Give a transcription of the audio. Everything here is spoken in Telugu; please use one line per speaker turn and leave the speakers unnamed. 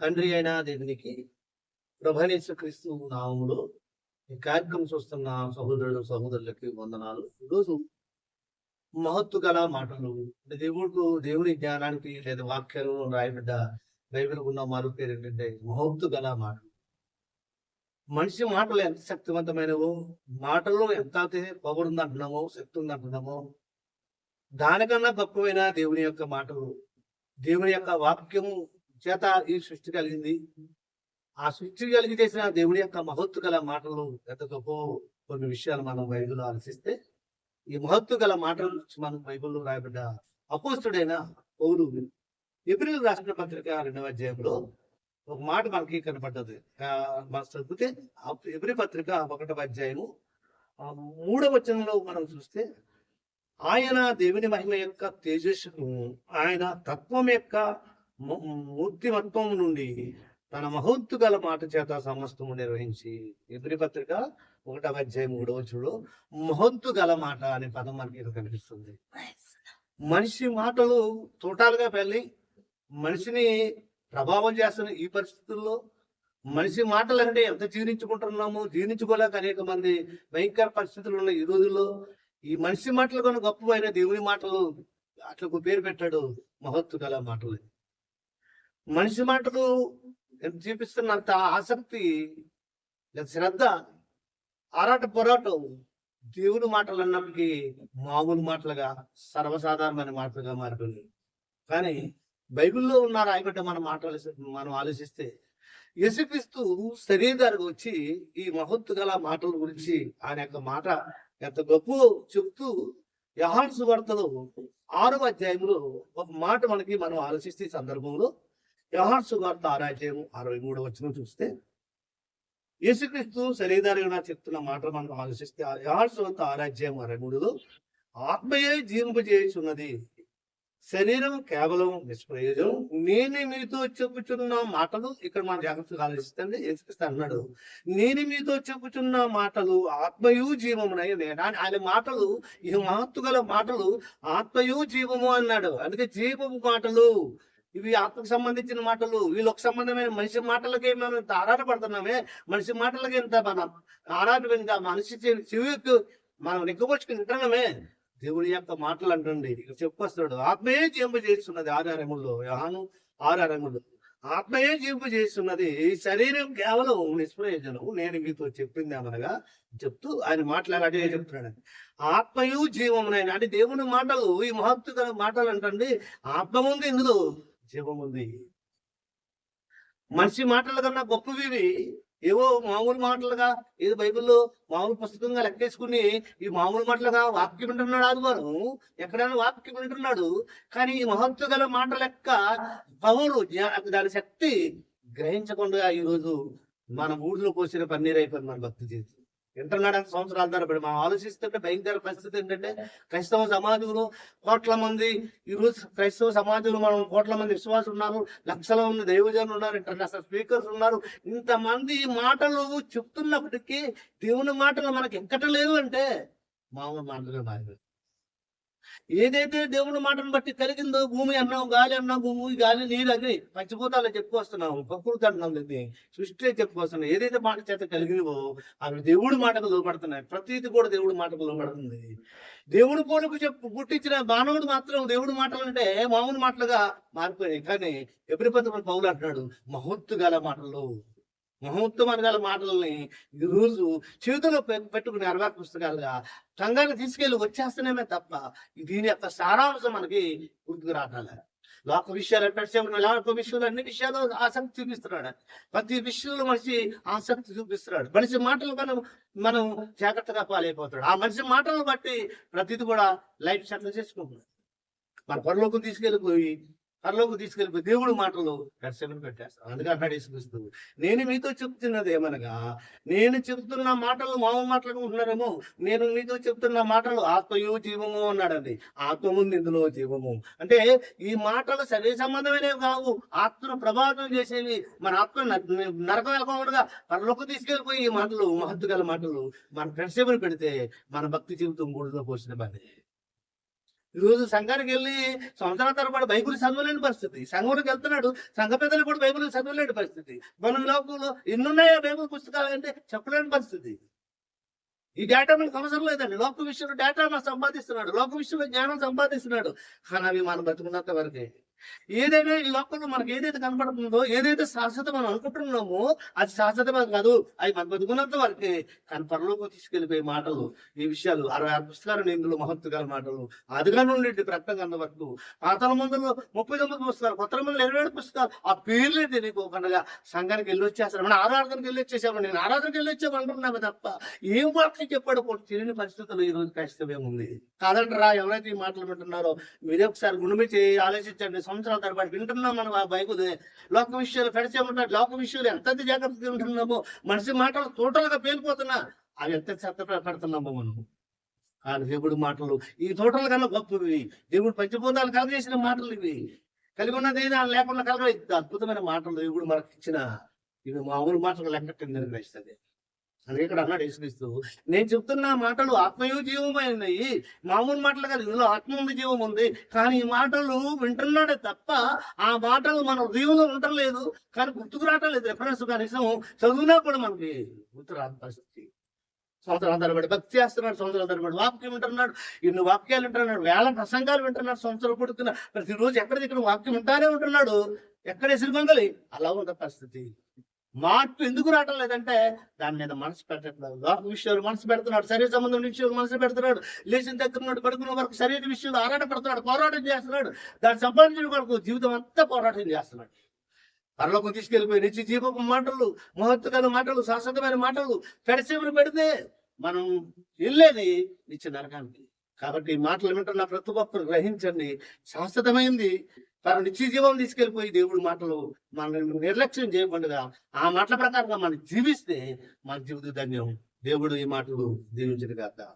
తండ్రి అయిన దేవునికి ప్రభనేశ్వక్రీస్తు నామములో ఈ కార్యక్రమం చూస్తున్న సహోదరులకి వందనాలు. ఈరోజు మహత్తు గల మాటలు అంటే దేవుని జ్ఞానానికి లేదా వాక్యాలు రాయబడ్డ బైబిల్ ఉన్న మరో పేరు ఏంటంటే మహత్తు గల మాటలు. మనిషి మాటలు ఎంత శక్తివంతమైనవో, మాటల్లో ఎంత పవర్ ఉందంటున్నామో, శక్తి ఉందంటున్నామో, దానికన్నా గొప్పమైన దేవుని యొక్క మాటలు, దేవుని యొక్క వాక్యము చేత ఈ సృష్టి కలిగింది. ఆ సృష్టి కలిగి చేసిన దేవుని యొక్క మహత్తు గల మాటలు ఎంత గొప్ప. కొన్ని విషయాలు మనం బైబిల్లో ఆలోచిస్తే ఈ మహత్తు గల మాటల నుంచి మనం బైబిల్లో రాయబడ్డ అపోస్తుడైన పౌలు ఎబ్రీయులకు రాసిన పత్రిక 2వ అధ్యాయంలో ఒక మాట మనకి కనపడ్డది. మనం చదివితే ఎబ్రీ పత్రిక 1వ అధ్యాయము 3వ వచనంలో మనం చూస్తే, ఆయన దేవుని మహిమ యొక్క తేజస్సును, ఆయన తత్వం యొక్క మూర్తిమత్వం నుండి తన మహత్తు గల మాట చేత సమస్తము నిర్వహించి. ఎబ్రీ పత్రిక 1వ అధ్యాయం 3వ వచనంలో మహత్తు గల మాట అనే పదం మనకి ఇక్కడ కనిపిస్తుంది. మనిషి మాటలు తోటాలుగా పెళ్ళి మనిషిని ప్రభావం చేస్తున్న ఈ పరిస్థితుల్లో మనిషి మాటలు అంటే ఎంత జీర్ణించుకుంటున్నామో, జీర్ణించుకోలేక అనేక మంది భయంకర పరిస్థితులు ఉన్న ఈ రోజుల్లో ఈ మనిషి మాటలు కన్నా గొప్పమైన దేవుని మాటలు అట్లా పేరు పెట్టాడు, మహత్తు గల మాటలు. మనిషి మాటలు ఎంత చూపిస్తున్నంత ఆసక్తి, శ్రద్ధ, ఆరాట పోరాటం దేవుని మాటలు అన్నప్పటికీ మామూలు మాటలుగా, సర్వసాధారణమైన మాటలుగా మారిపోయింది. కానీ బైబిల్లో ఉన్న రాయబడ్డ మనం ఆలోచిస్తే యేసుక్రీస్తు శరీరానికి వచ్చి ఈ మహత్తు గల మాటల గురించి ఆయన యొక్క మాట ఎంత గొప్ప చెప్తూ యోహాను సువార్తలో 6వ అధ్యాయంలో ఒక మాట మనం ఆలోచిస్తే ఈ సందర్భంలో యోహాను సువార్త 6వ అధ్యాయం 63వ వచనం చూస్తే యేసుక్రీస్తు శరీరాలుగా చెప్తున్న మాట మనం ఆలోచిస్తే యోహాను సువార్త 6వ అధ్యాయం 63లో ఆత్మయే జీవింపజేయుచున్నది, శరీరం కేవలం నిష్ప్రయోజనం. నేను మీతో చెప్పుచున్న మాటలు, ఇక్కడ మనం జాగ్రత్తగా ఆలోచిస్తే యేసుక్రీస్తు అన్నాడు, నేను మీతో చెప్పుచున్న మాటలు ఆత్మయు జీవమునై. ఆయన మాటలు, ఈ మహత్తు గల మాటలు ఆత్మయు జీవము అన్నాడు. అందుకే జీవము మాటలు ఇవి ఆత్మకు సంబంధించిన మాటలు. వీళ్ళకి సంబంధమైన మనిషి మాటలకి మనం ఇంత ఆరాటపడుతున్నామే, మనిషి మాటలకి ఇంత మనం ఆరాటంగా మనిషి చెవికి మనం నిగ్గబొచ్చుకుని వింటున్నామే. దేవుడి యొక్క మాటలు అంటండి ఇక్కడ చెప్పొస్తాడు, ఆత్మయే జీవింపజేస్తున్నది. 6 యోహాను 6 ఆత్మయే జీవింపజేస్తున్నది, ఈ శరీరం కేవలం నిష్ప్రయోజనం. నేను మీతో చెప్పింది ఏమనగా చెప్తూ ఆయన మాట్లాడే చెప్తున్నాడు, ఆత్మయు జీవమునైన. అంటే దేవుని మాటలు, ఈ మహత్తు మాటలు అంటండి, ఆత్మ ఉంది, ఇందులో జీవం ఉంది. మనిషి మాటల కన్నా గొప్పవి ఏవో మామూలు మాటలుగా, ఏదో బైబిల్లో మామూలు పుస్తకంగా లెక్కేసుకుని ఈ మామూలు మాటలుగా వాక్యం వింటున్నాడు. ఆదివారం ఎక్కడైనా వాక్యం వింటున్నాడు, కానీ ఈ మహత్తు గల మాట లెక్క పవరు, దాని శక్తి గ్రహించకుండా ఈరోజు మన ఊళ్ళో పోసిన పన్నీరు అయిపోయింది మన భక్తి జీవితం. వింటున్నాడు సంవత్సరాల తరబడి. మనం ఆలోచిస్తుంటే భయంకర పరిస్థితి ఏంటంటే, క్రైస్తవ సమాజంలో కోట్ల మంది, ఈరోజు క్రైస్తవ సమాజంలో మనం కోట్ల మంది విశ్వాసులు ఉన్నారు, లక్షల మంది దైవజనులు ఉన్నారు, ఇంటర్నేషనల్ స్పీకర్స్ ఉన్నారు. ఇంతమంది మాటలు చెప్తున్నప్పటికీ దేవుని మాటలు మనకి ఎక్కటలేవు అంటే మామూలు మాటలుగా మారిపోయింది. ఏదైతే దేవుని మాటను బట్టి కలిగిందో, భూమి అన్నాం, గాలి అన్నాం, భూమి గాలి నీరు అగ్ని పంచభూతాలు చెప్పుకొస్తున్నాము, ప్రకృతి అంటున్నాం, సృష్టి చెప్పుకొస్తున్నాం. ఏదైతే మాట చేత కలిగినవో అవి దేవుడి మాటకు లోపడుతున్నాయి. ప్రతిది కూడా దేవుడి మాటకు లోపడుతుంది. దేవుడి పోలుకు పుట్టించిన మానవుడు మాత్రం దేవుడి మాటలు అంటే మామూలు మాటలుగా మారిపోయాయి. కానీ ఎబ్రీ పత్రిక పౌలు అంటున్నాడు, మహత్తు గల మాటలు, మహోత్తమైన గల మాటలని ఈరోజు చేతిలో పెట్టుకుని 60 పుస్తకాలుగా సంఘాన్ని తీసుకెళ్ళి వచ్చేస్తున్నామే తప్ప దీని యొక్క సారాంశం మనకి గుర్తుకు రావట్లే. లోక విషయాలు లోక విషయాలు అన్ని విషయాలు ఆసక్తి చూపిస్తున్నాడు. ప్రతి విషయంలో మనిషి ఆసక్తి చూపిస్తున్నాడు. మనిషి మాటలు మనం జాగ్రత్తగా పాలైపోతాడు. ఆ మనిషి మాటలను బట్టి ప్రతిది కూడా లైఫ్ సెటిల్ చేసుకుంటున్నాడు. మన పరలోకం తీసుకెళ్ళిపోయి దేవుడి మాటలు దర్శనం పెట్టేస్తాం. అందుకే అన్నాడు యేసుక్రీస్తు, నేను మీతో చెప్తున్నది ఏమనగా, నేను చెప్తున్న మాటలు మామూలు మాట్లాడుకుంటున్నారేమో, నేను మీతో చెప్తున్న మాటలు ఆత్మయు జీవము అన్నాడండి. ఆత్మ ఉంది, ఇందులో జీవము. అంటే ఈ మాటలు శరీర సంబంధమైనవి కావు, ఆత్మను ప్రభావితం చేసేవి. మన ఆత్మ నరకం వెళ్ళకుండా పరలోకం తీసుకెళ్ళిపోయి ఈ మాటలు, మహత్తు గల మాటలు మన దర్శనం పెడితే మన భక్తి జీవితం బూడిదలో పోసిన పని. ఈ రోజు సంఘానికి వెళ్ళి సంవత్సరాల తరబడి బైబిల్ చదవలేని పరిస్థితి. సంఘంలోకి వెళ్తున్నాడు, సంఘ పెద్దలు కూడా బైబిల్ చదవలేని పరిస్థితి. మన లోకంలో ఎన్నున్నాయో బైబిల్ పుస్తకాలు అంటే చెప్పలేని పరిస్థితి. ఈ డేటా మనకు అవసరం లేదండి. లోక విషయంలో డేటా మనం సంపాదిస్తున్నాడు, లోక విషయంలో జ్ఞానం సంపాదిస్తున్నాడు. కానీ అవి మనం బతుకున్నంత వరకే. ఏదైనా ఈ లోకంలో మనకి ఏదైతే కనపడుతుందో, ఏదైతే శాశ్వతం మనం అనుకుంటున్నామో అది శాశ్వతమే కాదు, అవి మన బతుకున్నంత వరకే. కానీ పరలోకం తీసుకెళ్ళిపోయే మాటలు, ఈ విషయాలు 66 పుస్తకాలు ఇందులో మహత్తుగాల మాటలు. ఆదిగా నుండి ప్రకటన అంత వరకు, పాతాళ మందులో 39 పుస్తకాలు, కొత్త మందులో 27 పుస్తకాలు. ఆ పేర్లే తెలియకోకుండా సంఘానికి వెళ్ళి వచ్చేస్తాను. మనం ఆరాధనకి వెళ్ళి వచ్చేసాము, నేను ఆరాధనకి వెళ్ళి వచ్చాము అంటున్నాము తప్ప ఏం మాటలు చెప్పాడు తెలియని పరిస్థితులు ఈ రోజు క్రైస్తవ్యం ఉంది. కాదంటారా? ఎవరైతే ఈ మాటలు వింటున్నారో మీరే ఒకసారి గుణమిచ్చి ఆలోచించండి. సంవత్సరాల తరబడి వింటున్నాం మనం ఆ బైబిల్. లోక విషయాలు పెడిచేమంటారు, లోక విషయాలు ఎంత జాగ్రత్తగా వింటున్నామో, మనిషి మాటలు టోటల్ గా పేలిపోతున్నా అవి ఎంత చెత్త పెడుతున్నామో మనం. కానీ దేవుడి మాటలు ఈ టోటల్ కన్నా గొప్పవి. దేవుడు పంచభూతాలు కలగజేసిన మాటలు ఇవి. కలిగి ఉన్నది లేకుండా కలగ అద్భుతమైన మాటలు దేవుడు మనకి ఇచ్చిన. ఇవి మామూలు మాటలు లెక్క నిర్ణయిస్తుంది. అని ఇక్కడ అన్నాడు యేసుక్రీస్తు. నేను చెప్తున్న మాటలు ఆత్మయు జీవమైనవి, మామూలు మాటలు కాదు. ఇందులో ఆత్మ ఉంది, జీవం ఉంది. కానీ ఈ మాటలు వింటున్నాడే తప్ప ఆ మాటలు మన హృదయంలో ఉండలేదు. కానీ గుర్తుకు రావటం లేదు. రెఫరెన్స్ కనీసం చదువునా కూడా మనకి గుర్తు రాని పరిస్థితి. సంవత్సరాల తరబడి భక్తి చేస్తున్నాడు, సంవత్సరాల తరబడి వాక్యం వింటున్నాడు, ఇన్ని వాక్యాలు వింటున్నాడు, వేల ప్రసంగాలు వింటున్నాడు. సంవత్సరాలు పడుతున్న ప్రతిరోజు ఎక్కడిక్కడ వాక్యం వింటానే ఉంటున్నాడు. ఎక్కడ ఎసురు గొంగలి అలా ఉన్న పరిస్థితి. మార్పు ఎందుకు రావటం లేదంటే దాని మీద మనసు పెట్టట్లేదు. లోక విషయాలు మనసు పెడుతున్నాడు, శరీర సంబంధం విషయాలు మనసు పెడుతున్నాడు, లేచిన దగ్గర నుండి పడుకున్న వరకు శరీర విషయాలు ఆరాట పడుతున్నాడు, పోరాటం చేస్తున్నాడు. దాన్ని సంపాదించిన వరకు జీవితం అంతా పోరాటం చేస్తున్నాడు. పరలోకం తీసుకెళ్ళిపోయి నిత్య జీవపు మాటలు, మహత్తుగల మాటలు, శాశ్వతమైన మాటలు పెడచెవిని పెడితే మనం వెళ్ళేది నిత్య నరకానికి. కాబట్టి ఈ మాటలు వింటున్న ప్రతి ఒక్కరు గ్రహించండి, శాశ్వతమైంది. తను నిత్య జీవం తీసుకెళ్ళిపోయి దేవుడి మాటలు మనం నిర్లక్ష్యం చేయకుండా ఆ మాటల ప్రకారంగా మనం జీవిస్తే మన జీవిత ధన్యం. దేవుడు ఈ మాటలు దీవించడు గాక.